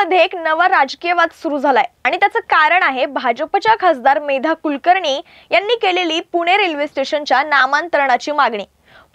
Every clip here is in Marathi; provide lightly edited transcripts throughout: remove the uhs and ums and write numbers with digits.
पुण्यामध्ये एक नवा राजकीय वाद सुरू झालाय आणि त्याचं कारण आहे भाजपच्या खासदार मेधा कुलकर्णी यांनी केलेली पुणे रेल्वे स्टेशनच्या नामांतरणाची मागणी।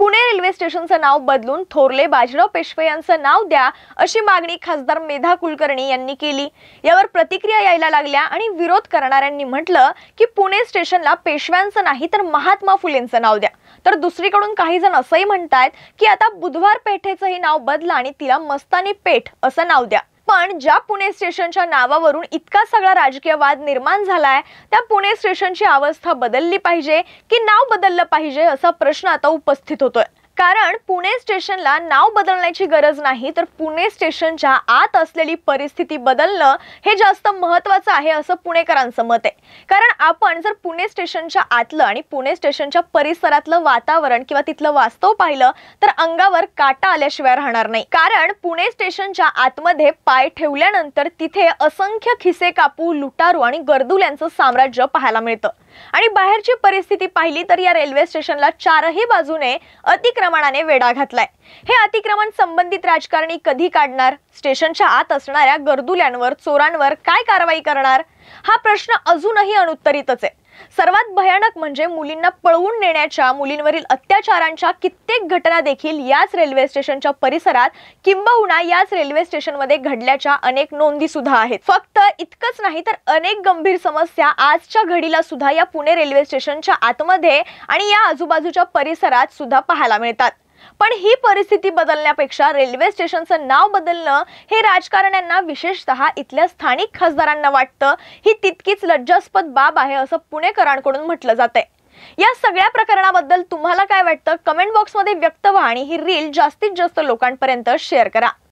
पुणे रेल्वे स्टेशनचं नाव बदलून थोरले बाजीराव पेशवे यांचं नाव द्या अशी मागणी खासदार मेधा कुलकर्णी यांनी केली। यावर प्रतिक्रिया यायला लागल्या आणि विरोध करणाऱ्यांनी म्हटलं की पुणे स्टेशनला पेशव्यांचं नाही तर महात्मा फुलेंचं नाव द्या। तर दुसरीकडून काही जण असंही म्हणतात की आता बुधवार पेठेचंही नाव बदला आणि तिला मस्तानी पेठ असं नाव द्या। पण ज्या पुणे स्टेशनच्या नावावरून इतका सगळा राजकीय वाद निर्माण झालाय त्या पुणे स्टेशनची अवस्था बदलली पाहिजे की नाव बदललं पाहिजे असा प्रश्न आता उपस्थित होतोय। कारण पुणे स्टेशनला नाव बदलण्याची गरज नाही तर पुणे स्टेशनच्या आत असलेली परिस्थिती बदलणं हे जास्त महत्त्वाचं आहे असं पुणेकरांचं मत आहे। कारण आपण जर पुणे स्टेशनच्या आतलं आणि पुणे स्टेशनच्या परिसरातलं वातावरण किंवा तिथलं वास्तव पाहिलं तर अंगावर काटा आल्याशिवाय राहणार नाही। कारण पुणे स्टेशनच्या आतमध्ये पाय ठेवल्यानंतर तिथे असंख्य खिसे कापू, लुटारू आणि गर्दुल्यांचं साम्राज्य पाहायला मिळतं। आणि बाहेरची परिस्थिती पाहिली तर या रेल्वे स्टेशनला चारही बाजूने अतिक्रमणाने वेढा घातलाय। हे अतिक्रमण संबंधित राजकारणी कधी काढणार? स्टेशनच्या आत असणाऱ्या गर्दुल्यांवर, चोरांवर काय कारवाई करणार? हा प्रश्न अजूनही अनुत्तरितच आहे। सर्वात भयानक म्हणजे मुलींना पळवून नेण्याच्या, मुलींवरील अत्याचारांच्या कित्येक घटना देखील याच रेल्वे स्टेशनच्या परिसरात किंबहुना याच रेल्वे स्टेशनमध्ये घडल्याच्या अनेक नोंदी सुद्धा आहेत। फक्त इतकंच नाही तर अनेक गंभीर समस्या आजच्या घडीला सुद्धा या पुणे रेल्वे स्टेशनच्या आतमध्ये आणि या आजूबाजूच्या परिसरात सुद्धा पाहायला मिळतात। पण ही परिस्थिती बदलण्यापेक्षा रेल्वे स्टेशनचं नाव बदलणं हे राजकारण्यांना, विशेषतः इथल्या स्थानिक खासदारांना वाटतं ही तितकीच लज्जास्पद बाब आहे असं पुणेकरांकडून म्हटलं जातंय। या सगळ्या प्रकरणाबद्दल तुम्हाला काय वाटतं? कमेंट बॉक्समध्ये व्यक्त व्हा आणि ही रील जास्तीत जास्त लोकांपर्यंत शेअर करा।